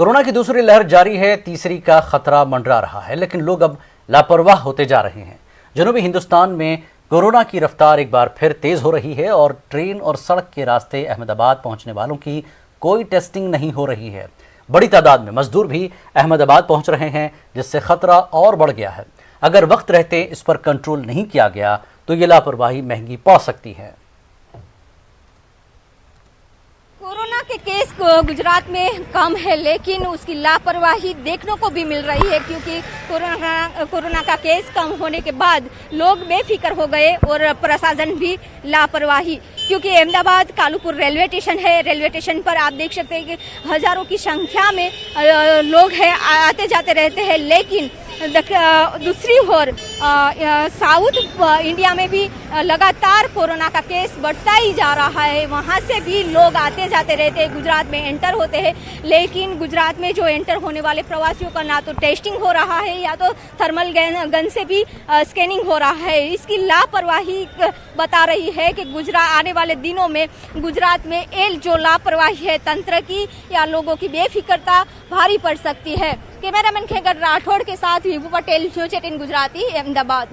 Corona की दूसरी लहर जारी है, तीसरी का खतरा मंडरा रहा है, लेकिन लोग अब लापरवाह होते जा रहे हैं। जनूबी हिंदुस्तान में कोरोना की रफ्तार एक बार फिर तेज हो रही है और ट्रेन और सड़क के रास्ते अहमदाबाद पहुंचने वालों की कोई टेस्टिंग नहीं हो रही है। बड़ी तादाद में मजदूर भी अहमदाबाद पहुंच रहे हैं, जिससे खतरा और बढ़ गया है। अगर वक्त रहते इस पर कंट्रोल नहीं किया गया तो ये लापरवाही महंगी पड़ सकती है। कोरोना के केस गुजरात में कम है, लेकिन उसकी लापरवाही देखने को भी मिल रही है, क्योंकि कोरोना का केस कम होने के बाद लोग बेफिक्र हो गए और प्रशासन भी लापरवाही। क्योंकि अहमदाबाद कालूपुर रेलवे स्टेशन है, रेलवे स्टेशन पर आप देख सकते हैं कि हजारों की संख्या में लोग हैं, आते जाते रहते हैं। लेकिन दूसरी ओर साउथ इंडिया में भी लगातार कोरोना का केस बढ़ता ही जा रहा है। वहाँ से भी लोग आते जाते रहते हैं, गुजरात में एंटर होते हैं, लेकिन गुजरात में जो एंटर होने वाले प्रवासियों का ना तो टेस्टिंग हो रहा है या तो थर्मल गन से भी स्कैनिंग हो रहा है। इसकी लापरवाही बता रही है कि आने वाले दिनों में गुजरात में जो लापरवाही है तंत्र की या लोगों की बेफिक्रता भारी पड़ सकती है। कैमरामैन खेगर राठौड़ के साथ विभू पटेल, न्यूज़ 18 गुजराती, अहमदाबाद।